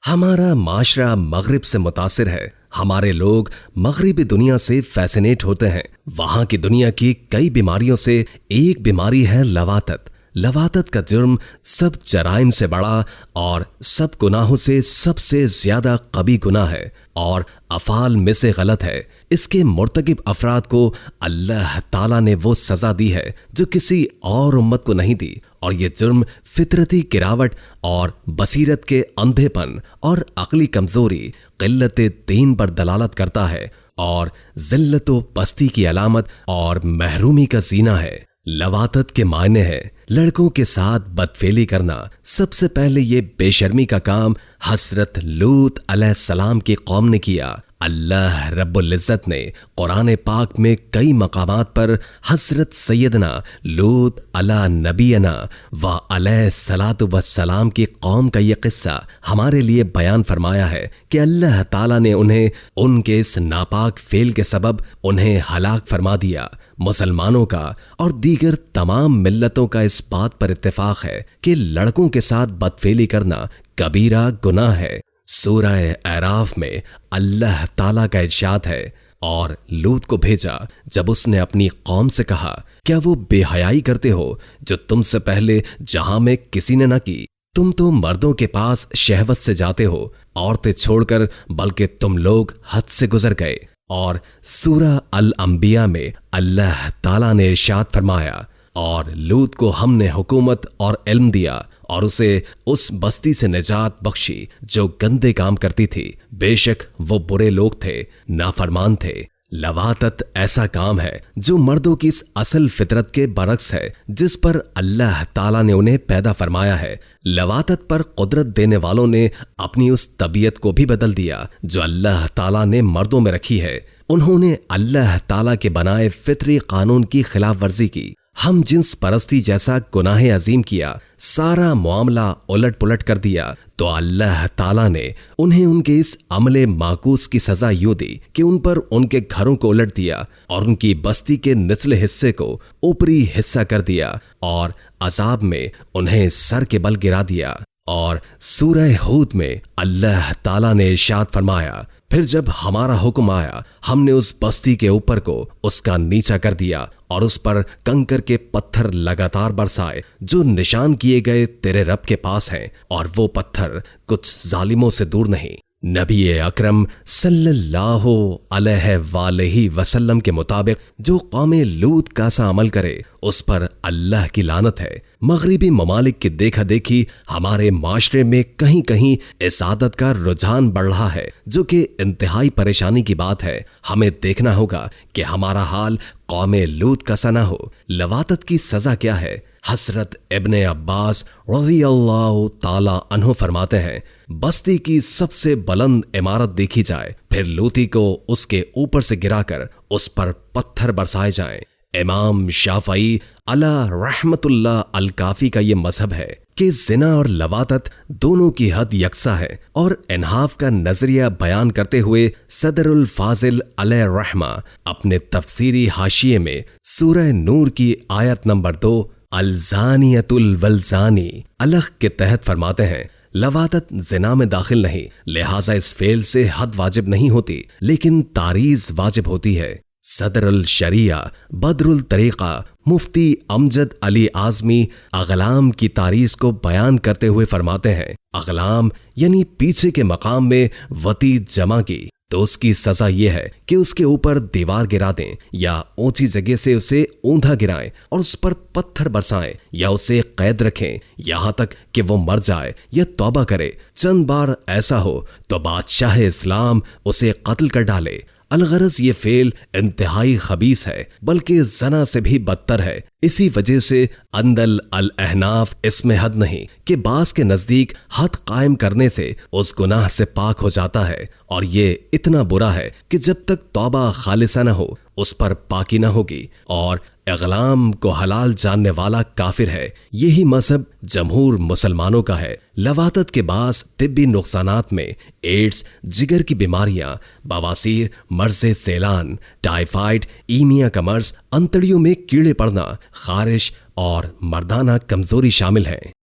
ہمارا معاشرہ مغرب سے متاثر ہے۔ ہمارے لوگ مغربی دنیا سے فیسینیٹ ہوتے ہیں۔ وہاں کی دنیا کی کئی بیماریوں سے ایک بیماری ہے لواطت۔ لواطت کا جرم سب جرائم سے بڑا اور سب گناہوں سے سب سے زیادہ قبیح گناہ ہے اور افعال میں سے غلط ہے۔ اس کے مرتکب افراد کو اللہ تعالیٰ نے وہ سزا دی ہے جو کسی اور امت کو نہیں دی، اور یہ جرم فطرتی گراوٹ اور بصیرت کے اندھے پن اور عقلی کمزوری، قلت دین پر دلالت کرتا ہے اور ذلت و پستی کی علامت اور محرومی کا زینہ ہے۔ لواطت کے معنی ہے لڑکوں کے ساتھ بدفعلی کرنا۔ سب سے پہلے یہ بے شرمی کا کام حضرت لوط علیہ السلام کی قوم نے کیا۔ اللہ رب العزت نے قرآن پاک میں کئی مقامات پر حضرت سیدنا لوط علی نبینا و علیہ الصلاۃ والسلام کی قوم کا یہ قصہ ہمارے لیے بیان فرمایا ہے کہ اللہ تعالیٰ نے انہیں ان کے اس ناپاک فعل کے سبب انہیں ہلاک فرما دیا۔ مسلمانوں کا اور دیگر تمام ملتوں کا اس بات پر اتفاق ہے کہ لڑکوں کے ساتھ بدفعلی کرنا کبیرہ گناہ ہے۔ سورہ اعراف میں اللہ تعالیٰ کا ارشاد ہے، اور لوط کو بھیجا جب اس نے اپنی قوم سے کہا، کیا وہ بے حیائی کرتے ہو جو تم سے پہلے جہاں میں کسی نے نہ کی؟ تم تو مردوں کے پاس شہوت سے جاتے ہو، عورتیں چھوڑ کر، بلکہ تم لوگ حد سے گزر گئے۔ اور سورہ الانبیاء میں اللہ تعالیٰ نے ارشاد فرمایا، اور لوط کو ہم نے حکومت اور علم دیا اور اسے اس بستی سے نجات بخشی جو گندے کام کرتی تھی، بے شک وہ برے لوگ تھے، نافرمان تھے۔ لواطت ایسا کام ہے جو مردوں کی اس اصل فطرت کے برعکس ہے جس پر اللہ تعالیٰ نے انہیں پیدا فرمایا ہے۔ لواطت پر قدرت دینے والوں نے اپنی اس طبیعت کو بھی بدل دیا جو اللہ تعالیٰ نے مردوں میں رکھی ہے۔ انہوں نے اللہ تعالیٰ کے بنائے فطری قانون کی خلاف ورزی کی، ہم جنس پرستی جیسا گناہ عظیم کیا، سارا معاملہ الٹ پلٹ کر دیا، تو اللہ تعالیٰ نے انہیں ان کے اس عمل معکوس کی سزا یوں دی کہ ان پر ان کے گھروں کو الٹ دیا اور ان کی بستی کے نچلے حصے کو اوپری حصہ کر دیا اور عذاب میں انہیں سر کے بل گرا دیا۔ اور سورہ ہود میں اللہ تعالیٰ نے ارشاد فرمایا، پھر جب ہمارا حکم آیا ہم نے اس بستی کے اوپر کو اس کا نیچا کر دیا اور اس پر کنکر کے پتھر لگاتار برسائے جو نشان کیے گئے تیرے رب کے پاس ہیں، اور وہ پتھر کچھ ظالموں سے دور نہیں۔ نبی اکرم صلی اللہ علیہ وآلہ وسلم کے مطابق جو قوم لوط کا سا عمل کرے اس پر اللہ کی لعنت ہے۔ مغربی ممالک کی دیکھا دیکھی ہمارے معاشرے میں کہیں کہیں اس عادت کا رجحان بڑھ رہا ہے جو کہ انتہائی پریشانی کی بات ہے۔ ہمیں دیکھنا ہوگا کہ ہمارا حال قوم لوط کا سا نہ ہو۔ لواطت کی سزا کیا ہے؟ حضرت ابن عباس رضی اللہ تعالی عنہ فرماتے ہیں، بستی کی سب سے بلند عمارت دیکھی جائے، پھر لوطی کو اس کے اوپر سے گرا کر اس پر پتھر برسائے جائیں۔ امام شافعی علی رحمت اللہ الکافی کا یہ مذہب ہے کہ زنا اور لواطت دونوں کی حد یکساں ہے، اور انحاف کا نظریہ بیان کرتے ہوئے صدر الفاضل علیہ رحمہ اپنے تفسیری حاشیے میں سورہ نور کی آیت نمبر 2 الزانیۃ والزانی الغ کے تحت فرماتے ہیں، لواطت زنا میں داخل نہیں، لہٰذا اس فعل سے حد واجب نہیں ہوتی لیکن تعریض واجب ہوتی ہے۔ صدر الشریعہ بدر الطریقہ مفتی امجد علی اعظمی اغلام کی تعریض کو بیان کرتے ہوئے فرماتے ہیں، اغلام یعنی پیچھے کے مقام میں وطی جمع کی تو اس کی سزا یہ ہے کہ اس کے اوپر دیوار گرا دیں یا اونچی جگہ سے اسے اوندھا گرائیں اور اس پر پتھر برسائیں یا اسے قید رکھیں یہاں تک کہ وہ مر جائے یا توبہ کرے۔ چند بار ایسا ہو تو بادشاہ اسلام اسے قتل کر ڈالے۔ الغرض یہ فعل انتہائی خبیث ہے، بلکہ زنا سے بھی بدتر ہے۔ اسی وجہ سے اندل الاحناف اس میں حد نہیں کہ بعض کے نزدیک حد قائم کرنے سے اس گناہ سے پاک ہو جاتا ہے، اور یہ اتنا برا ہے کہ جب تک توبہ خالصہ نہ ہو اس پر پاکی نہ ہوگی، اور اغلام کو حلال جاننے والا کافر ہے۔ یہی مذہب جمہور مسلمانوں کا ہے۔ لواطت کے بعض طبی نقصانات میں ایڈز، جگر کی بیماریاں، بواسیر، مرض سیلان، ٹائیفائڈ، ایمیا کا مرض، انتڑیوں میں کیڑے پڑنا، خارش اور مردانہ کمزوری شامل ہیں۔